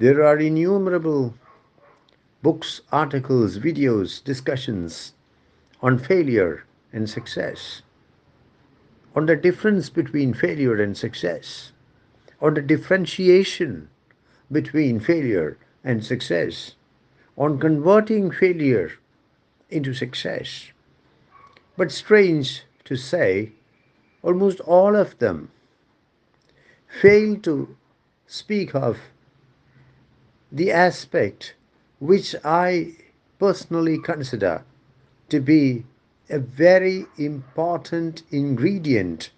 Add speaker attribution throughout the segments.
Speaker 1: There are innumerable books, articles, videos, discussions on failure and success, on the difference between failure and success, on the differentiation between failure and success, on converting failure into success. But strange to say, almost all of them fail to speak of the aspect which I personally consider to be a very important ingredient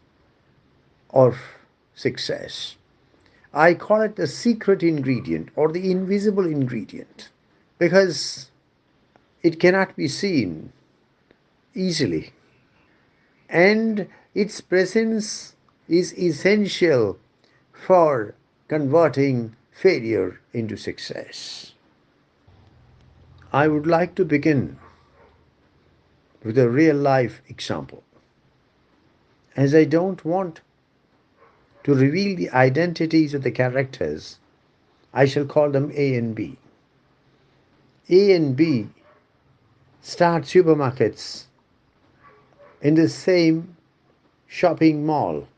Speaker 1: of success. I call it the secret ingredient or the invisible ingredient because it cannot be seen easily, and its presence is essential for converting failure into success. I would like to begin with a real life example. As I don't want to reveal the identities of the characters, I shall call them A and B. A and B start supermarkets in the same shopping mall.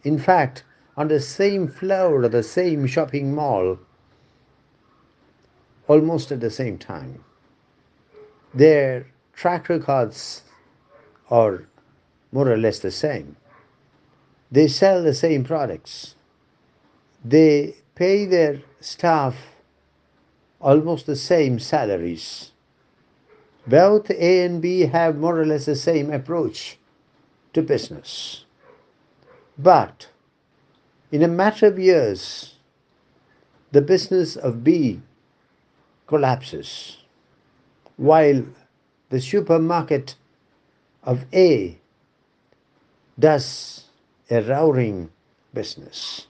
Speaker 1: In fact, on the same floor of the same shopping mall, almost at the same time. Their track records are more or less the same. They sell the same products. They pay their staff almost the same salaries. Both A and B have more or less the same approach to business. But in a matter of years, the business of B collapses, while the supermarket of A does a roaring business.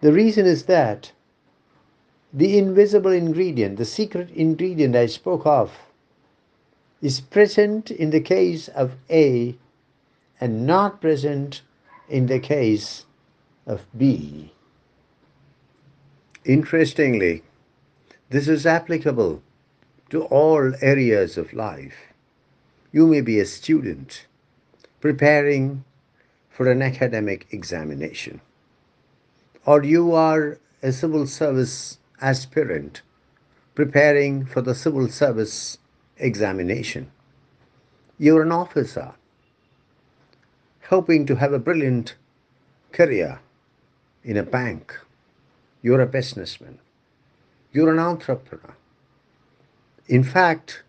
Speaker 1: The reason is that the invisible ingredient, the secret ingredient I spoke of, is present in the case of A and not present in the case of B. Interestingly, this is applicable to all areas of life. You may be a student preparing for an academic examination, or you are a civil service aspirant preparing for the civil service examination. You're an officer hoping to have a brilliant career in a bank. You're a businessman. You're an entrepreneur. In fact,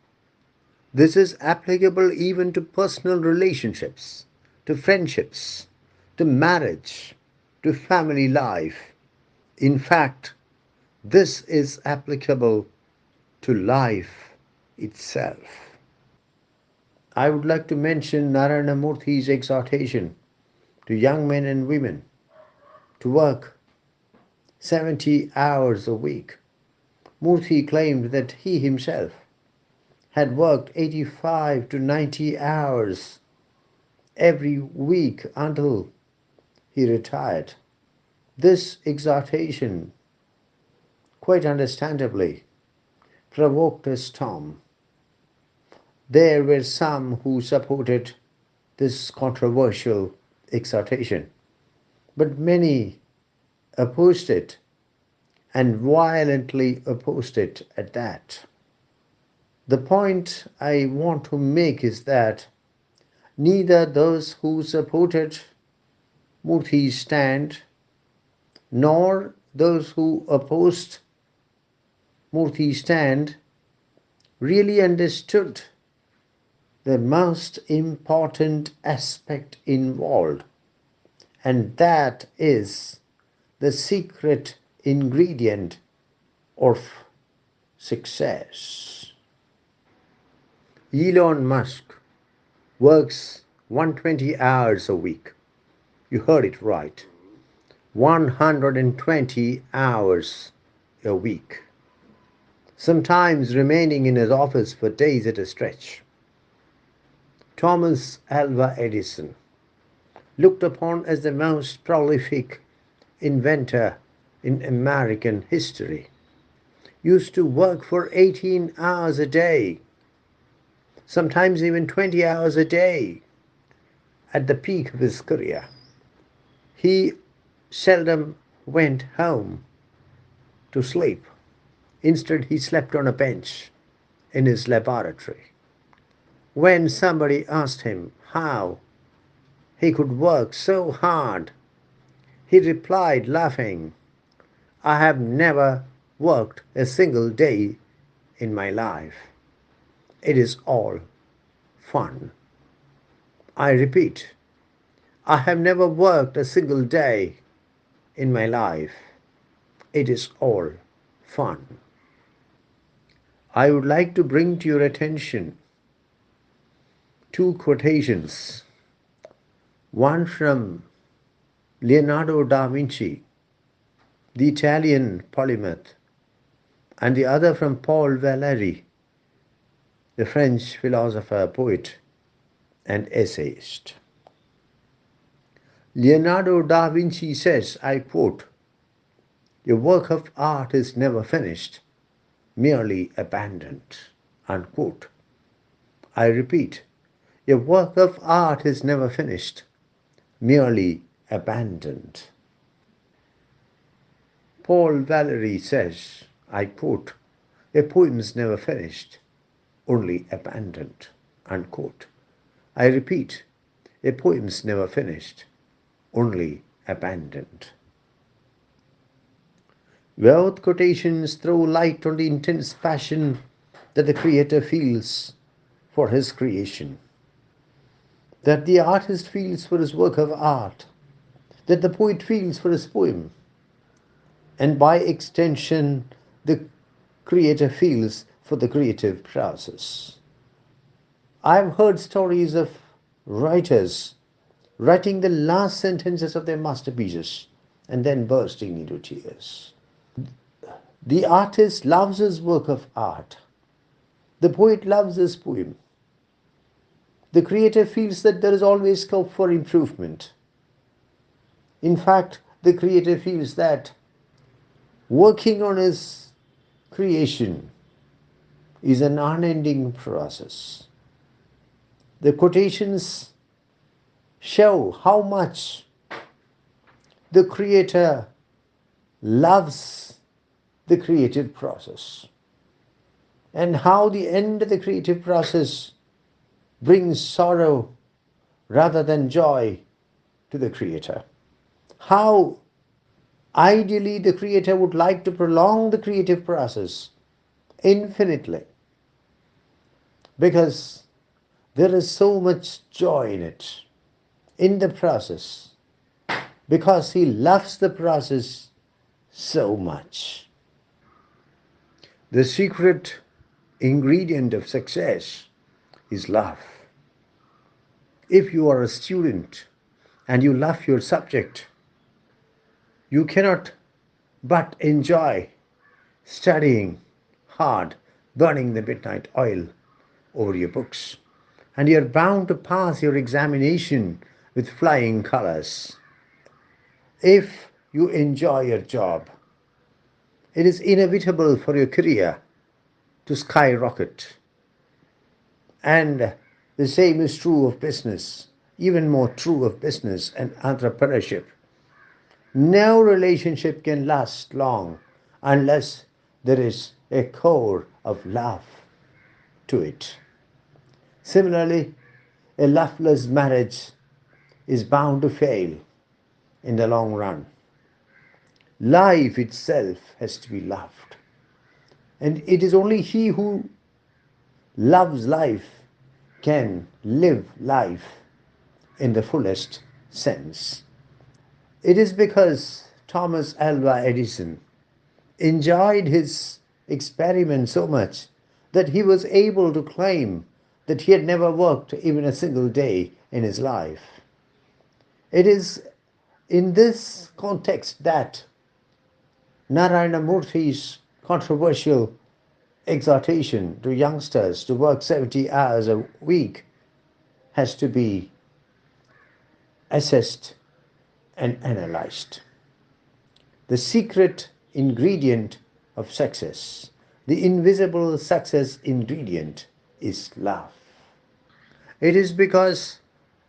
Speaker 1: this is applicable even to personal relationships, to friendships, to marriage, to family life. In fact, this is applicable to life itself. I would like to mention Narayana Murthy's exhortation to young men and women to work 70 hours a week. Murthy claimed that he himself had worked 85 to 90 hours every week until he retired. This exhortation, quite understandably, provoked a storm. There were some who supported this controversial exhortation, but many opposed it, and violently opposed it at that. The point I want to make is that neither those who supported Murthy's stand nor those who opposed Murthy's stand really understood the most important aspect involved, and that is the secret ingredient of success. Elon Musk works 120 hours a week. You heard it right. 120 hours a week. Sometimes remaining in his office for days at a stretch. Thomas Alva Edison, looked upon as the most prolific inventor in American history used to work for 18 hours a day, sometimes even 20 hours a day at the peak of his career. He seldom went home to sleep. Instead, he slept on a bench in his laboratory. When somebody asked him how he could work so hard, he replied, laughing, "I have never worked a single day in my life. It is all fun." I repeat, I have never worked a single day in my life. It is all fun. I would like to bring to your attention two quotations, one from Leonardo da Vinci, the Italian polymath, and the other from Paul Valéry, the French philosopher, poet, and essayist. Leonardo da Vinci says, I quote, "Your work of art is never finished, merely abandoned." Unquote. I repeat, your work of art is never finished, merely abandoned. Paul Valéry says, I quote, "A poem's never finished, only abandoned." Unquote. I repeat, a poem's never finished, only abandoned. Both quotations throw light on the intense passion that the creator feels for his creation, that the artist feels for his work of art, that the poet feels for his poem, and by extension, the creator feels for the creative process. I've heard stories of writers writing the last sentences of their masterpieces and then bursting into tears. The artist loves his work of art. The poet loves his poem. The creator feels that there is always scope for improvement. In fact, the creator feels that working on his creation is an unending process. The quotations show how much the creator loves the creative process and how the end of the creative process brings sorrow rather than joy to the creator. How ideally the creator would like to prolong the creative process infinitely because there is so much joy in it, in the process, because he loves the process so much. The secret ingredient of success is love. If you are a student and you love your subject, you cannot but enjoy studying hard, burning the midnight oil over your books. And you're bound to pass your examination with flying colors. If you enjoy your job, it is inevitable for your career to skyrocket. And the same is true of business, even more true of business and entrepreneurship. No relationship can last long unless there is a core of love to it. Similarly, a loveless marriage is bound to fail in the long run. Life itself has to be loved. And it is only he who loves life can live life in the fullest sense. It is because Thomas Alva Edison enjoyed his experiment so much that he was able to claim that he had never worked even a single day in his life. It is in this context that Narayana Murthy's controversial exhortation to youngsters to work 70 hours a week has to be assessed and analyzed. the secret ingredient of success, the invisible success ingredient is love. It is because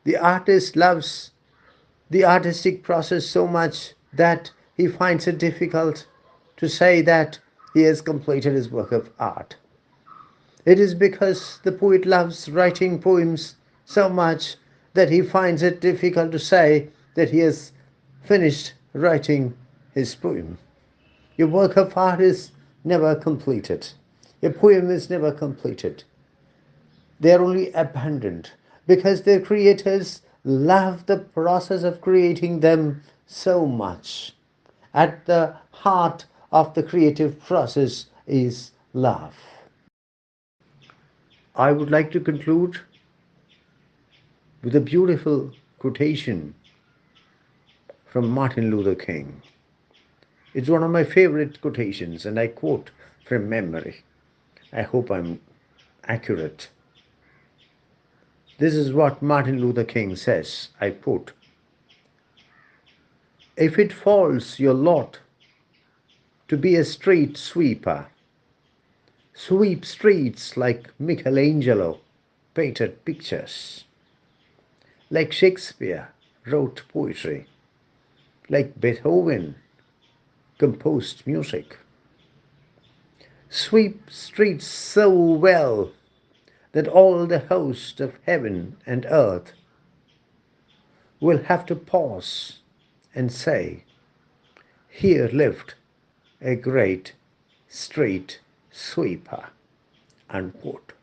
Speaker 1: the artist loves the artistic process so much that he finds it difficult to say that he has completed his work of art. It is because the poet loves writing poems so much that he finds it difficult to say that he has finished writing his poem. Your work of art is never completed. Your poem is never completed. They are only abandoned because their creators love the process of creating them so much. At the heart of the creative process is love. I would like to conclude with a beautiful quotation from Martin Luther King. It's one of my favorite quotations, and I quote from memory. I hope I'm accurate. This is what Martin Luther King says. I quote, "If it falls your lot to be a street sweeper, sweep streets like Michelangelo painted pictures, like Shakespeare wrote poetry, like Beethoven composed music. Sweep streets so well that all the host of heaven and earth will have to pause and say, 'Here lived a great street sweeper.'" Unquote.